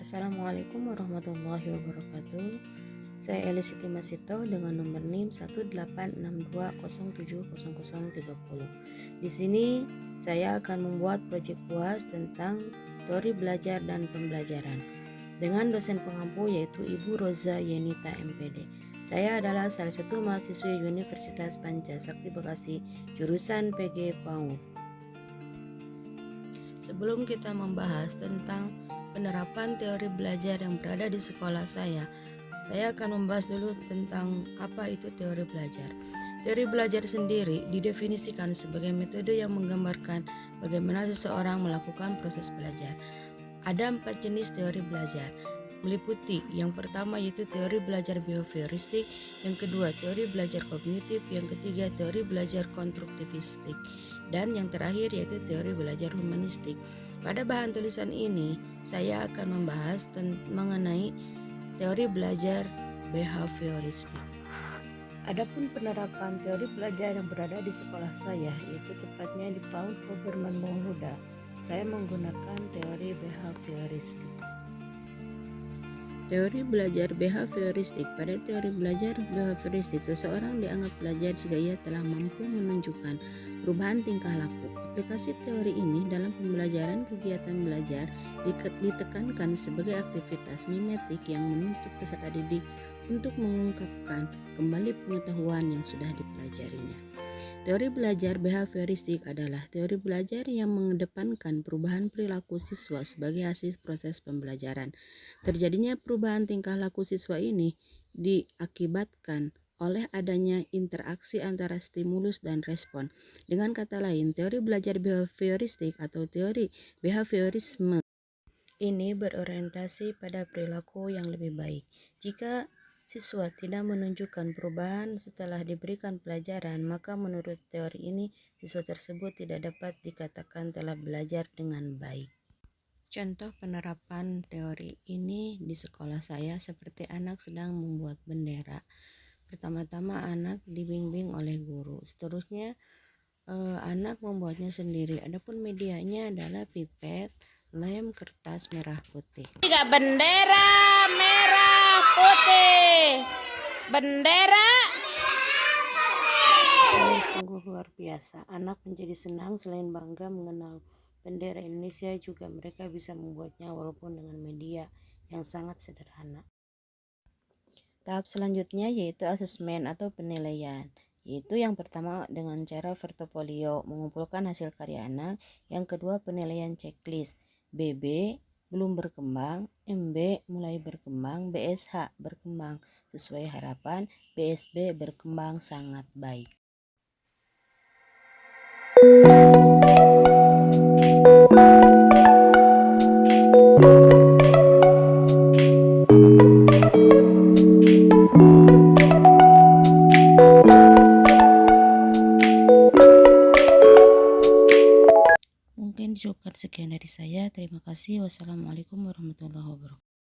Assalamualaikum warahmatullahi wabarakatuh. Saya Eli Siti Masito dengan nomor NIM 18620700030. Di sini saya akan membuat proyek UAS tentang teori belajar dan pembelajaran dengan dosen pengampu yaitu Ibu Roza Yenita MPD. Saya adalah salah satu mahasiswi Universitas Pancasakti Bekasi jurusan PG PAUD. Sebelum kita membahas tentang penerapan teori belajar yang berada di sekolah saya akan membahas dulu tentang apa itu teori belajar. Teori belajar sendiri didefinisikan sebagai metode yang menggambarkan bagaimana seseorang melakukan proses belajar. Ada 4 jenis teori belajar, meliputi yang pertama yaitu teori belajar behavioristik, yang kedua teori belajar kognitif, yang ketiga teori belajar konstruktivistik, dan yang terakhir yaitu teori belajar humanistik. Pada bahan tulisan ini saya akan membahas mengenai teori belajar behavioristik. Adapun penerapan teori belajar yang berada di sekolah saya yaitu tepatnya di PAUD Oberman Maulhuda, saya menggunakan teori behavioristik. Teori belajar behavioristik. Pada teori belajar behavioristik, seseorang dianggap belajar jika ia telah mampu menunjukkan perubahan tingkah laku. Aplikasi teori ini dalam pembelajaran kegiatan belajar ditekankan sebagai aktivitas mimetik yang menuntut peserta didik untuk mengungkapkan kembali pengetahuan yang sudah dipelajarinya. Teori belajar behavioristik adalah teori belajar yang mengedepankan perubahan perilaku siswa sebagai hasil proses pembelajaran. Terjadinya perubahan tingkah laku siswa ini diakibatkan oleh adanya interaksi antara stimulus dan respon. Dengan kata lain, teori belajar behavioristik atau teori behaviorisme ini berorientasi pada perilaku yang lebih baik. Jika siswa tidak menunjukkan perubahan setelah diberikan pelajaran, maka menurut teori ini siswa tersebut tidak dapat dikatakan telah belajar dengan baik. Contoh penerapan teori ini di sekolah saya seperti anak sedang membuat bendera. Pertama-tama anak dibimbing oleh guru, seterusnya anak membuatnya sendiri. Adapun medianya adalah pipet, lem, kertas merah putih. Tiga bendera merah putih. Bendera. Ini sungguh luar biasa. Anak menjadi senang selain bangga mengenal bendera Indonesia, juga mereka bisa membuatnya walaupun dengan media yang sangat sederhana. Tahap selanjutnya yaitu asesmen atau penilaian, yaitu yang pertama dengan cara portofolio mengumpulkan hasil karya anak, yang kedua penilaian checklist, BB belum berkembang, MB mulai berkembang, BSH berkembang sesuai harapan, BSB berkembang sangat baik. Mungkin cukup sekian dari saya. Terima kasih. Wassalamualaikum warahmatullahi wabarakatuh.